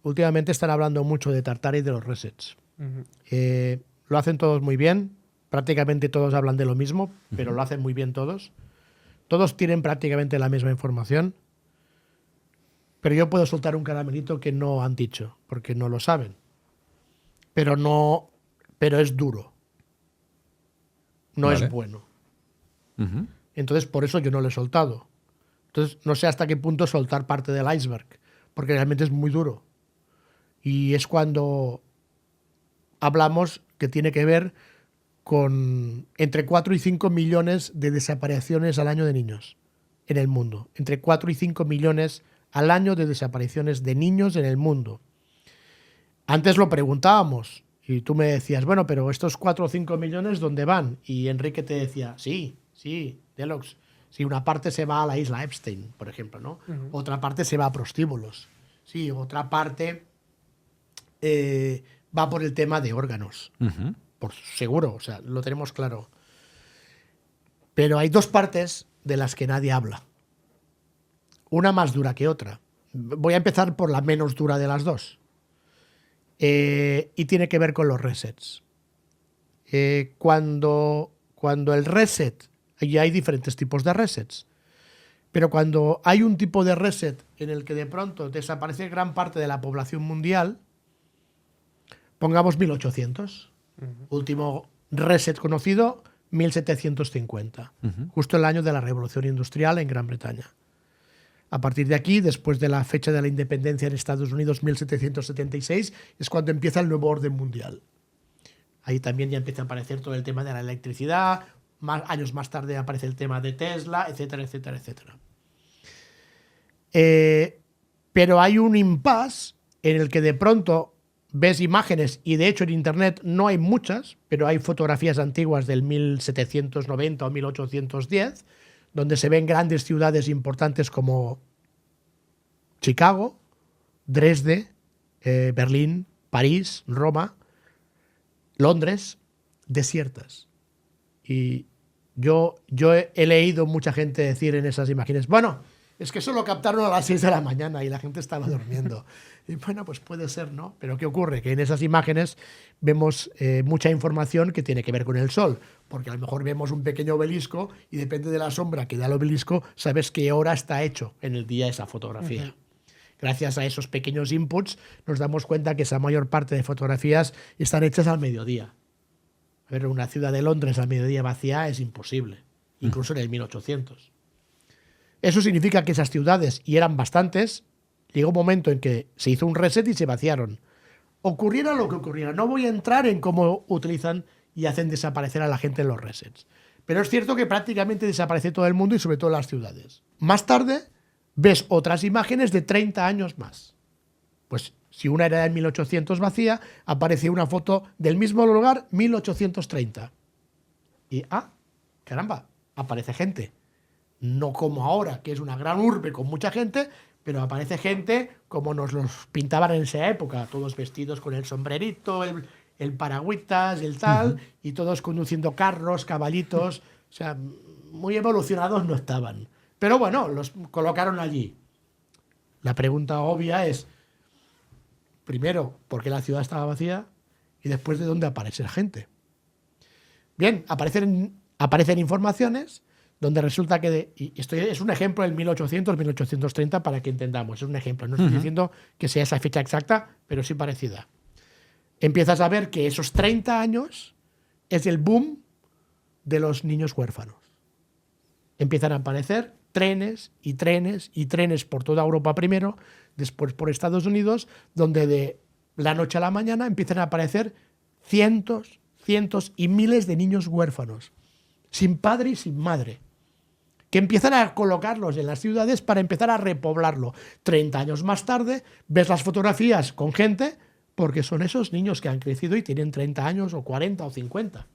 últimamente están hablando mucho de Tartara y de los resets. Lo hacen todos muy bien, prácticamente todos hablan de lo mismo, pero lo hacen muy bien todos. Todos tienen prácticamente la misma información, pero yo puedo soltar un caramelito que no han dicho, porque no lo saben. Pero es duro. No Vale. es bueno. Entonces, por eso yo no lo he soltado. Entonces, no sé hasta qué punto soltar parte del iceberg, porque realmente es muy duro. Y es cuando hablamos que tiene que ver con entre 4 y 5 millones de desapariciones al año de niños en el mundo. Entre 4 y 5 millones al año de desapariciones de niños en el mundo. Antes lo preguntábamos y tú me decías, bueno, pero estos 4 o 5 millones, ¿dónde van? Y Enrique te decía, sí, Deluxe. Sí, una parte se va a la isla Epstein, por ejemplo, ¿no? Otra parte se va a prostíbulos. Sí, otra parte va por el tema de órganos. Por seguro, o sea, lo tenemos claro. Pero hay dos partes de las que nadie habla. Una más dura que otra. Voy a empezar por la menos dura de las dos. Y tiene que ver con los resets. Cuando el reset, y hay diferentes tipos de resets, pero cuando hay un tipo de reset en el que de pronto desaparece gran parte de la población mundial, pongamos 1800. Último reset conocido, 1750. Justo el año de la Revolución Industrial en Gran Bretaña. A partir de aquí, después de la fecha de la independencia en Estados Unidos, 1776, es cuando empieza el nuevo orden mundial. Ahí también ya empieza a aparecer todo el tema de la electricidad, años más tarde aparece el tema de Tesla, etcétera, etcétera, etcétera. Pero hay un impasse en el que de pronto ves imágenes, y de hecho en Internet no hay muchas, pero hay fotografías antiguas del 1790 o 1810, donde se ven grandes ciudades importantes como Chicago, Dresde, Berlín, París, Roma, Londres, desiertas. Y yo he leído mucha gente decir en esas imágenes, bueno, es que solo captaron a las 6 de la mañana y la gente estaba durmiendo. Y bueno, pues puede ser, ¿no? Pero ¿qué ocurre? Que en esas imágenes vemos mucha información que tiene que ver con el sol, porque a lo mejor vemos un pequeño obelisco y depende de la sombra que da el obelisco, sabes qué hora está hecho en el día esa fotografía. Gracias a esos pequeños inputs nos damos cuenta que esa mayor parte de fotografías están hechas al mediodía. A ver, una ciudad de Londres al mediodía vacía es imposible, incluso en el 1800. Eso significa que esas ciudades, y eran bastantes, llegó un momento en que se hizo un reset y se vaciaron. Ocurriera lo que ocurriera. No voy a entrar en cómo utilizan y hacen desaparecer a la gente en los resets. Pero es cierto que prácticamente desaparece todo el mundo y sobre todo las ciudades. Más tarde ves otras imágenes de 30 años más. Pues si una era de 1800 vacía, aparece una foto del mismo lugar 1830. Y, caramba, aparece gente. No como ahora, que es una gran urbe con mucha gente, pero aparece gente como nos los pintaban en esa época, todos vestidos con el sombrerito, el paragüitas, el tal, y todos conduciendo carros, caballitos. O sea, muy evolucionados no estaban. Pero bueno, los colocaron allí. La pregunta obvia es, primero, ¿por qué la ciudad estaba vacía? Y después, ¿de dónde aparece la gente? Bien, aparecen informaciones donde resulta que, y esto es un ejemplo del 1800, 1830 para que entendamos, es un ejemplo, no estoy diciendo que sea esa fecha exacta, pero sí parecida. Empiezas a ver que esos 30 años es el boom de los niños huérfanos. Empiezan a aparecer trenes y trenes y trenes por toda Europa primero, después por Estados Unidos, donde de la noche a la mañana empiezan a aparecer cientos y miles de niños huérfanos, sin padre y sin madre, que empiezan a colocarlos en las ciudades para empezar a repoblarlo. 30 años más tarde ves las fotografías con gente, porque son esos niños que han crecido y tienen 30 años o 40 o 50.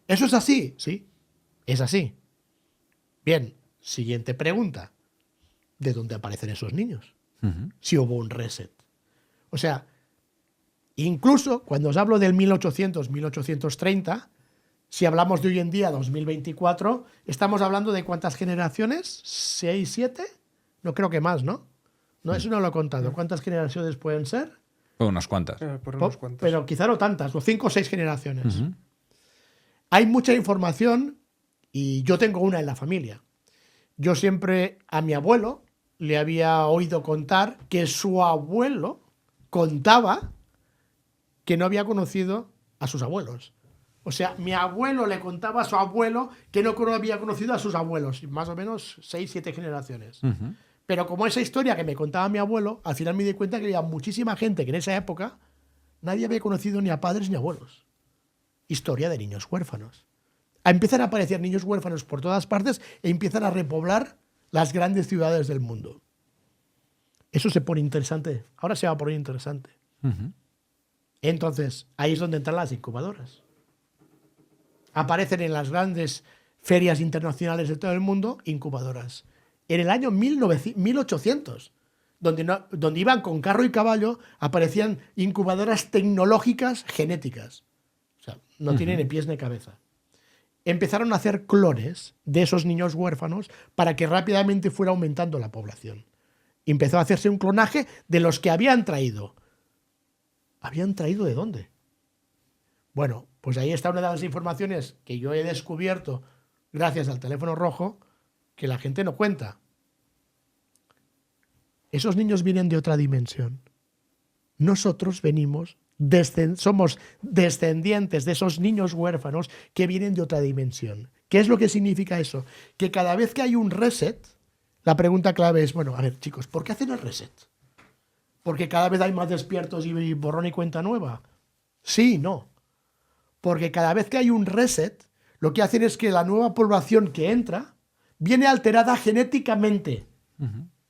¿Eso es así? Sí, es así. Bien, siguiente pregunta. ¿De dónde aparecen esos niños? Si hubo un reset. O sea, incluso cuando os hablo del 1800, 1830, si hablamos de hoy en día, 2024, estamos hablando de ¿cuántas generaciones? ¿6, 7? No creo que más, ¿no? No, eso no lo he contado. ¿Cuántas generaciones pueden ser? Pues unas cuantas. Por unos cuantos. Pero quizá no tantas, o 5 o 6 generaciones. Hay mucha información y yo tengo una en la familia. Yo siempre a mi abuelo le había oído contar que su abuelo contaba que no había conocido a sus abuelos. O sea, mi abuelo le contaba a su abuelo que no había conocido a sus abuelos, más o menos 6, 7 generaciones. Pero como esa historia que me contaba mi abuelo, al final me di cuenta que había muchísima gente que en esa época nadie había conocido ni a padres ni a abuelos. Historia de niños huérfanos. Empiezan a aparecer niños huérfanos por todas partes e empiezan a repoblar las grandes ciudades del mundo. Eso se pone interesante. Ahora se va a poner interesante. Entonces, ahí es donde entran las incubadoras. Aparecen en las grandes ferias internacionales de todo el mundo incubadoras. En el año 1800, donde iban con carro y caballo, aparecían incubadoras tecnológicas genéticas. O sea, no tienen ni pies ni cabeza. Empezaron a hacer clones de esos niños huérfanos para que rápidamente fuera aumentando la población. Empezó a hacerse un clonaje de los que habían traído. ¿Habían traído de dónde? Bueno, pues ahí está una de las informaciones que yo he descubierto gracias al teléfono rojo que la gente no cuenta. Esos niños vienen de otra dimensión. Nosotros somos descendientes de esos niños huérfanos que vienen de otra dimensión. ¿Qué es lo que significa eso? Que cada vez que hay un reset, la pregunta clave es, bueno, a ver, chicos, ¿por qué hacen el reset? ¿Porque cada vez hay más despiertos y borrón y cuenta nueva? Sí, no. Porque cada vez que hay un reset, lo que hacen es que la nueva población que entra viene alterada genéticamente.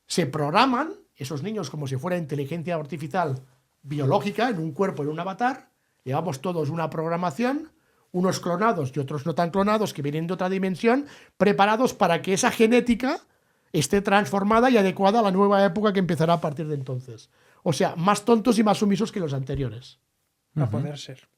Se programan esos niños como si fuera inteligencia artificial biológica en un cuerpo, en un avatar. Llevamos todos una programación, unos clonados y otros no tan clonados que vienen de otra dimensión, preparados para que esa genética esté transformada y adecuada a la nueva época que empezará a partir de entonces. O sea, más tontos y más sumisos que los anteriores. A poder ser.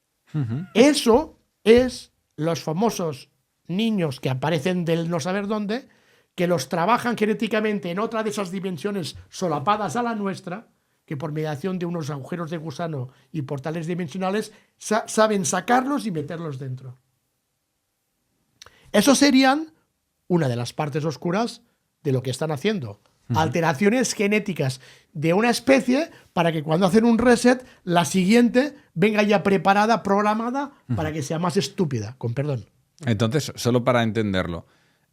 Eso es los famosos niños que aparecen del no saber dónde, que los trabajan genéticamente en otra de esas dimensiones solapadas a la nuestra, que por mediación de unos agujeros de gusano y portales dimensionales saben sacarlos y meterlos dentro. Eso serían una de las partes oscuras de lo que están haciendo. Alteraciones genéticas de una especie para que cuando hacen un reset, la siguiente venga ya preparada, programada, para que sea más estúpida, con perdón. Entonces, solo para entenderlo,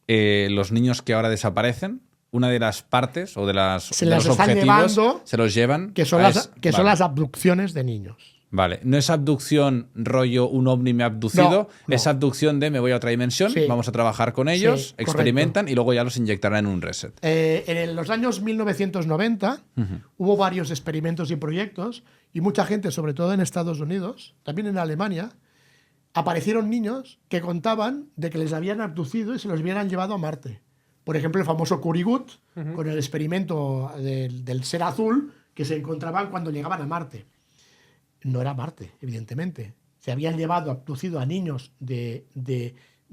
los niños que ahora desaparecen, una de las partes o de los objetivos llevando, se los llevan. Que son las abducciones de niños. Vale, no es abducción rollo un ovni me ha abducido, No. Es abducción de me voy a otra dimensión, Sí. vamos a trabajar con ellos, Sí, experimentan y luego ya los inyectarán en un reset. En los años 1990 hubo varios experimentos y proyectos y mucha gente, sobre todo en Estados Unidos, también en Alemania, aparecieron niños que contaban de que les habían abducido y se los hubieran llevado a Marte. Por ejemplo, el famoso Kuriguit, con el experimento del ser azul que se encontraban cuando llegaban a Marte. No era Marte, evidentemente. Se habían abducido a niños de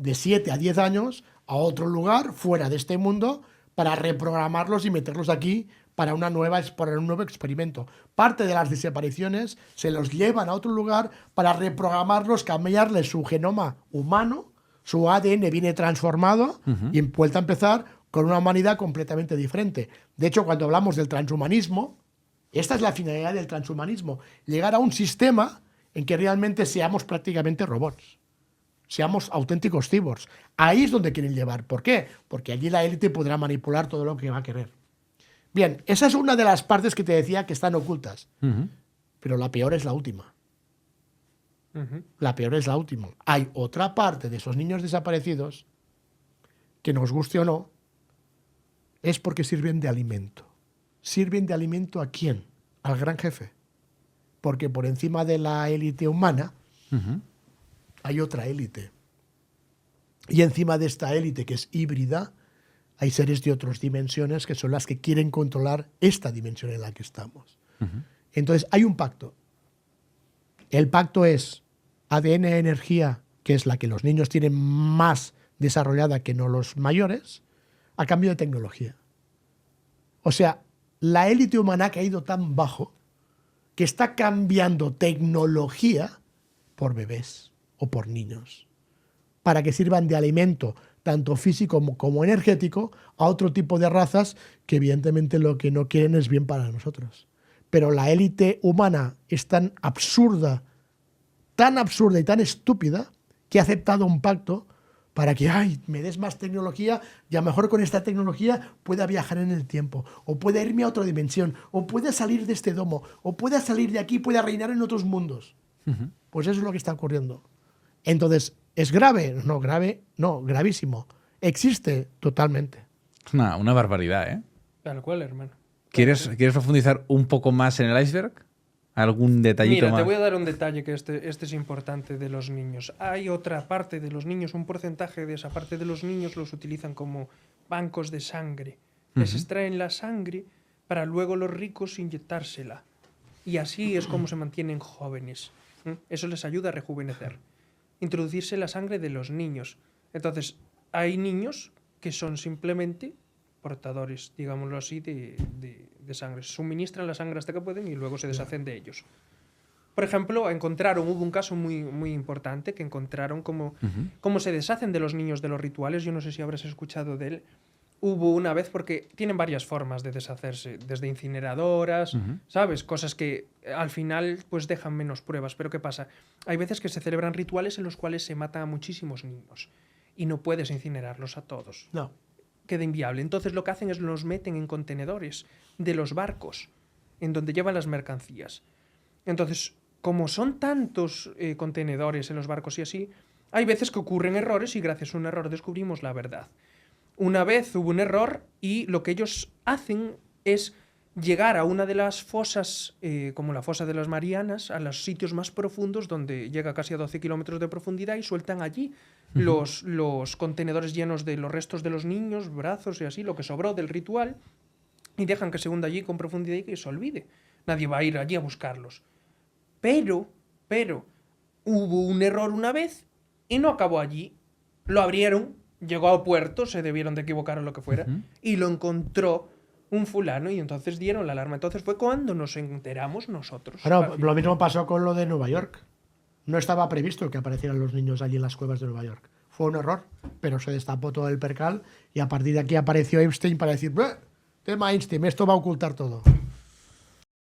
7 a 10 años a otro lugar, fuera de este mundo, para reprogramarlos y meterlos aquí para un nuevo experimento. Parte de las desapariciones se los llevan a otro lugar para reprogramarlos, cambiarles su genoma humano, su ADN viene transformado y vuelta a empezar con una humanidad completamente diferente. De hecho, cuando hablamos del transhumanismo, esta es la finalidad del transhumanismo, llegar a un sistema en que realmente seamos prácticamente robots, seamos auténticos cyborgs. Ahí es donde quieren llevar. ¿Por qué? Porque allí la élite podrá manipular todo lo que va a querer. Bien, esa es una de las partes que te decía que están ocultas, pero la peor es la última. La peor es la última. Hay otra parte de esos niños desaparecidos que, nos guste o no, es porque sirven de alimento. ¿Sirven de alimento a quién? Al gran jefe. Porque por encima de la élite humana hay otra élite. Y encima de esta élite, que es híbrida, hay seres de otras dimensiones que son las que quieren controlar esta dimensión en la que estamos. Entonces hay un pacto. El pacto es ADN energía, que es la que los niños tienen más desarrollada que no los mayores, a cambio de tecnología. O sea, la élite humana ha caído tan bajo que está cambiando tecnología por bebés o por niños para que sirvan de alimento tanto físico como energético a otro tipo de razas que evidentemente lo que no quieren es bien para nosotros. Pero la élite humana es tan absurda y tan estúpida que ha aceptado un pacto para que me des más tecnología y a lo mejor con esta tecnología pueda viajar en el tiempo, o pueda irme a otra dimensión, o pueda salir de este domo, o pueda salir de aquí y pueda reinar en otros mundos. Pues eso es lo que está ocurriendo. Entonces, ¿es grave? No, grave, no, gravísimo. Existe totalmente. Es una barbaridad, ¿eh? Tal cual, hermano. ¿Quieres profundizar un poco más en el iceberg? ¿Algún detallito Mira, más? te voy a dar un detalle que este es importante de los niños. Hay otra parte de los niños, un porcentaje de esa parte de los niños los utilizan como bancos de sangre. Les extraen la sangre para luego los ricos inyectársela. Y así es como se mantienen jóvenes. Eso les ayuda a rejuvenecer. Introducirse la sangre de los niños. Entonces, hay niños que son simplemente portadores, digámoslo así, de sangre. Suministran la sangre hasta que pueden y luego se deshacen de ellos. Por ejemplo, hubo un caso muy, muy importante que encontraron cómo se deshacen de los niños de los rituales. Yo no sé si habrás escuchado de él. Hubo una vez, porque tienen varias formas de deshacerse, desde incineradoras, ¿sabes? Cosas que al final pues dejan menos pruebas. Pero ¿qué pasa? Hay veces que se celebran rituales en los cuales se matan a muchísimos niños y no puedes incinerarlos a todos. No. Queda inviable. Entonces lo que hacen es los meten en contenedores de los barcos en donde llevan las mercancías. Entonces, como son tantos contenedores en los barcos y así, hay veces que ocurren errores y gracias a un error descubrimos la verdad. Una vez hubo un error y lo que ellos hacen es llegar a una de las fosas, como la fosa de las Marianas, a los sitios más profundos, donde llega casi a 12 kilómetros de profundidad, y sueltan allí los contenedores llenos de los restos de los niños, brazos y así, lo que sobró del ritual, y dejan que se hunda allí con profundidad y que se olvide. Nadie va a ir allí a buscarlos. Pero, hubo un error una vez y no acabó allí. Lo abrieron, llegó a puerto, se debieron de equivocar o lo que fuera, y lo encontró un fulano y entonces dieron la alarma. Entonces fue cuando nos enteramos nosotros. Bueno, lo mismo pasó con lo de Nueva York. No estaba previsto que aparecieran los niños allí en las cuevas de Nueva York. Fue un error, pero se destapó todo el percal y a partir de aquí apareció Epstein para decir, tema Einstein, esto va a ocultar todo.